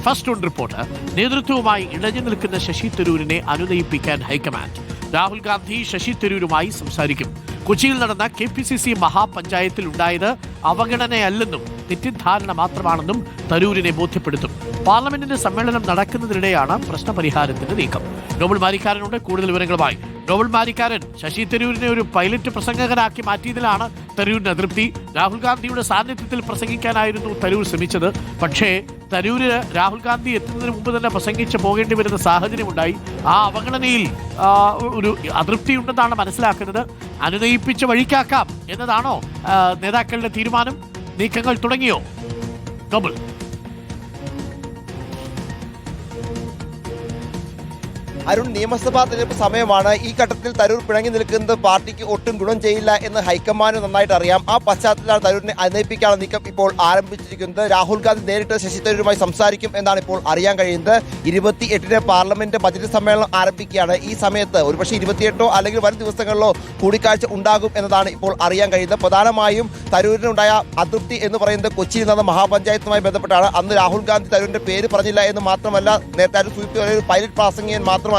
First on report. നേതൃത്വവുമായി ഇടഞ്ഞു നിൽക്കുന്ന ശശി തരൂരിനെ അനുനയിപ്പിക്കാൻ ഹൈക്കമാൻഡ്. രാഹുൽ ഗാന്ധി ശശി തരൂരുമായി സംസാരിക്കും. കൊച്ചിയിൽ നടന്ന KPCC മഹാപഞ്ചായത്തിൽ ഉണ്ടായത് അവഗണനയല്ലെന്നും തെറ്റിദ്ധാരണ മാത്രമാണെന്നും തരൂരിനെ ബോധ്യപ്പെടുത്തും. പാർലമെന്റിന്റെ സമ്മേളനം നടക്കുന്നതിനിടെയാണ് പ്രശ്നപരിഹാരത്തിന് നീക്കം. നോബൽ മാരിക്കാരനുണ്ട് കൂടുതൽ വിവരങ്ങളുമായി. നോബൽ മാരിക്കാരൻ, ശശി തരൂരിനെ ഒരു പൈലറ്റ് പ്രസംഗകനാക്കി മാറ്റിയതിലാണ് തരൂരിന് അതൃപ്തി. രാഹുൽ ഗാന്ധിയുടെ സാന്നിധ്യത്തിൽ പ്രസംഗിക്കാനായിരുന്നു തരൂർ ശ്രമിച്ചത്. പക്ഷേ തരൂര് രാഹുൽ ഗാന്ധി എത്തുന്നതിന് മുമ്പ് തന്നെ പ്രസംഗിച്ച് പോകേണ്ടി വരുന്ന സാഹചര്യമുണ്ടായി. ആ അവഗണനയിൽ ഒരു അതൃപ്തിയുണ്ടെന്നാണ് മനസ്സിലാക്കുന്നത്. അനുനയിപ്പിച്ച് വഴിക്കാക്കാം എന്നതാണോ നേതാക്കളുടെ തീരുമാനം? നീക്കങ്ങൾ തുടങ്ങിയോ? നോബൽ. അരുൺ, നിയമസഭാ തെരഞ്ഞെടുപ്പ് സമയമാണ്. ഈ ഘട്ടത്തിൽ തരൂർ പിണങ്ങി നിൽക്കുന്നത് പാർട്ടിക്ക് ഒട്ടും ഗുണം ചെയ്യില്ല എന്ന് ഹൈക്കമാൻഡ് നന്നായിട്ട് അറിയാം. ആ പശ്ചാത്തലത്തിലാണ് തരൂരിനെ അനുനയിപ്പിക്കാനുള്ള നീക്കം ഇപ്പോൾ ആരംഭിച്ചിരിക്കുന്നത്. രാഹുൽ ഗാന്ധി നേരിട്ട് ശശി തരൂരുമായി സംസാരിക്കും എന്നാണ് ഇപ്പോൾ അറിയാൻ കഴിയുന്നത്. 28-ന് പാർലമെന്റ് ബജറ്റ് സമ്മേളനം ആരംഭിക്കുകയാണ്. ഈ സമയത്ത് ഒരുപക്ഷെ 28 അല്ലെങ്കിൽ വരും ദിവസങ്ങളിലോ കൂടിക്കാഴ്ച ഉണ്ടാകും എന്നതാണ് ഇപ്പോൾ അറിയാൻ കഴിയുന്നത്. പ്രധാനമായും തരൂരിനുണ്ടായ അതൃപ്തി എന്ന് പറയുന്നത് കൊച്ചിയിൽ നടന്ന മഹാപഞ്ചായത്തുമായി ബന്ധപ്പെട്ടാണ്. അന്ന് രാഹുൽ ഗാന്ധി തരൂരിന്റെ പേര് പറഞ്ഞില്ല എന്ന് മാത്രമല്ല, നേരത്തെ ഒരു പൈലറ്റ് പ്രാസംഗികൻ മാത്രമാക്കി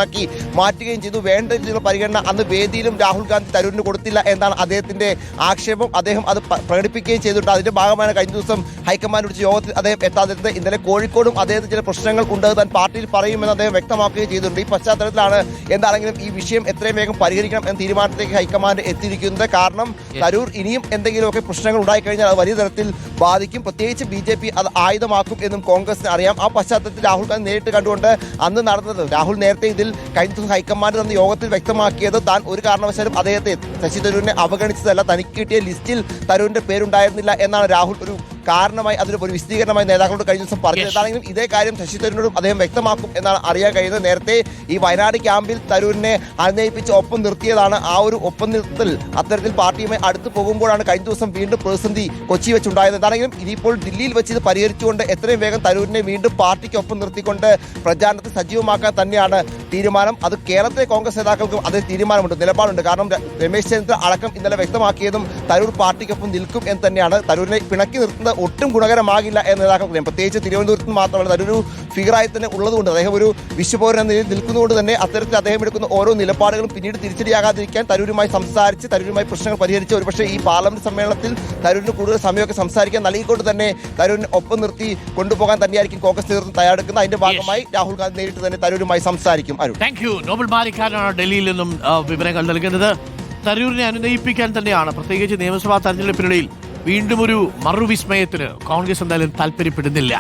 മാറ്റുകയും ചെയ്തു. വേണ്ട രീതിയിലുള്ള പരിഗണന അന്ന് വേദിയിലും രാഹുൽ ഗാന്ധി തരൂരിന് കൊടുത്തില്ല എന്നാണ് അദ്ദേഹത്തിന്റെ ആക്ഷേപം. അദ്ദേഹം അത് പ്രകടിപ്പിക്കുകയും ചെയ്തിട്ടുണ്ട്. അതിന്റെ ഭാഗമാണ് കഴിഞ്ഞ ദിവസം ഹൈക്കമാൻഡ് വിളിച്ച യോഗത്തിൽ അദ്ദേഹം എത്താതിരുന്നത്. ഇന്നലെ കോഴിക്കോടും അദ്ദേഹത്തിന് ചില പ്രശ്നങ്ങൾ ഉണ്ട്, താൻ പാർട്ടിയിൽ പറയുമെന്ന് അദ്ദേഹം വ്യക്തമാക്കുകയും ചെയ്തിട്ടുണ്ട്. ഈ പശ്ചാത്തലത്തിലാണ് എന്താണെങ്കിലും ഈ വിഷയം എത്രയും വേഗം പരിഹരിക്കണം എന്ന തീരുമാനത്തിലേക്ക് ഹൈക്കമാൻഡ് എത്തിയിരിക്കുന്നത്. കാരണം തരൂർ ഇനിയും എന്തെങ്കിലുമൊക്കെ പ്രശ്നങ്ങൾ ഉണ്ടായിക്കഴിഞ്ഞാൽ അത് വലിയ തരത്തിൽ ബാധിക്കും. പ്രത്യേകിച്ച് BJP അത് ആയുധമാക്കും എന്നും കോൺഗ്രസിന് അറിയാം. ആ പശ്ചാത്തലത്തിൽ രാഹുൽ ഗാന്ധി നേരിട്ട് കണ്ടുകൊണ്ട് അന്ന് നടന്നത്, രാഹുൽ നേരത്തെ ഇതിൽ കഴിഞ്ഞ ദിവസം ഹൈക്കമാൻഡ് തന്ന യോഗത്തിൽ വ്യക്തമാക്കിയത് താൻ ഒരു കാരണവശാലും അദ്ദേഹത്തെ ശശി തരൂരിനെ അവഗണിച്ചതല്ല, തനിക്ക് കിട്ടിയ ലിസ്റ്റിൽ തരൂരിന്റെ പേരുണ്ടായിരുന്നില്ല എന്നാണ് രാഹുൽ ഒരു കാരണമായി അതിന് ഒരു വിശദീകരണമായി നേതാക്കളോട് കഴിഞ്ഞ ദിവസം പറഞ്ഞത്. എന്താണെങ്കിലും ഇതേ കാര്യം ശശി തരൂരിനോടും അദ്ദേഹം വ്യക്തമാക്കും എന്നാണ് അറിയാൻ കഴിയുന്നത്. നേരത്തെ ഈ വയനാട് ക്യാമ്പിൽ തരൂരിനെ അനുനയിപ്പിച്ച് ഒപ്പം നിർത്തിയതാണ്. ആ ഒരു ഒപ്പം നിർത്തൽ അത്തരത്തിൽ പാർട്ടിയുമായി അടുത്ത് പോകുമ്പോഴാണ് കഴിഞ്ഞ ദിവസം വീണ്ടും പ്രതിസന്ധി കൊച്ചി വെച്ചുണ്ടായത്. എന്താണെങ്കിലും ഇനിയിപ്പോൾ ദില്ലിയിൽ വെച്ച് ഇത് പരിഹരിച്ചുകൊണ്ട് എത്രയും വേഗം തരൂരിനെ വീണ്ടും പാർട്ടിക്ക് ഒപ്പം നിർത്തിക്കൊണ്ട് പ്രചാരണത്തിൽ സജീവമാക്കാൻ തന്നെയാണ് തീരുമാനം. അത് കേരളത്തിലെ കോൺഗ്രസ് നേതാക്കൾക്കും അതേ തീരുമാനമുണ്ട്, നിലപാടുണ്ട്. കാരണം രമേശ് ചെന്നിത്തല അടക്കം ഇന്നലെ വ്യക്തമാക്കിയതും തരൂർ പാർട്ടിക്കൊപ്പം നിൽക്കും എന്ന് തന്നെയാണ്. തരൂരിനെ പിണക്കി നിർത്തുന്നത് ഒട്ടും ഗുണകരമാകില്ല എന്ന് നേതാക്കൾക്ക്, പ്രത്യേകിച്ച് തിരുവനന്തപുരത്ത് മാത്രമല്ല തരൂർ ഫിഗറായി തന്നെ ഉള്ളതുകൊണ്ട്, അദ്ദേഹം ഒരു വിശ്വപൗരൻ എന്ന നിലയിൽ നിൽക്കുന്നതുകൊണ്ട് തന്നെ അത്തരത്തിൽ അദ്ദേഹം എടുക്കുന്ന ഓരോ നിലപാടുകളും പിന്നീട് തിരിച്ചടിയാകാതിരിക്കാൻ തരൂരുമായി സംസാരിച്ച് തരൂരുമായി പ്രശ്നങ്ങൾ പരിഹരിച്ച് ഒരുപക്ഷെ ഈ പാർലമെന്റ് സമ്മേളനത്തിൽ തരൂരിന് കൂടുതൽ സമയമൊക്കെ സംസാരിക്കാൻ നൽകിക്കൊണ്ട് തന്നെ തരൂരിനെ ഒപ്പം നിർത്തി കൊണ്ടുപോകാൻ തന്നെയായിരിക്കും കോൺഗ്രസ് നേതൃത്വം തയ്യാറെടുക്കുന്നത്. അതിന്റെ ഭാഗമായി രാഹുൽ ഗാന്ധി നേരിട്ട് തന്നെ തരൂരുമായി സംസാരിക്കും. Thank you. നോബൽ മാരിക്കാരനാണ് ഡൽഹിയിൽ നിന്നും വിവരങ്ങൾ നൽകുന്നത്. തരൂരിനെ അനുനയിപ്പിക്കാൻ തന്നെയാണ്, പ്രത്യേകിച്ച് നിയമസഭാ തെരഞ്ഞെടുപ്പിനിടയിൽ വീണ്ടും ഒരു മറുവിസ്മയത്തിന് കോൺഗ്രസ് എന്തായാലും താല്പര്യപ്പെടുന്നില്ല.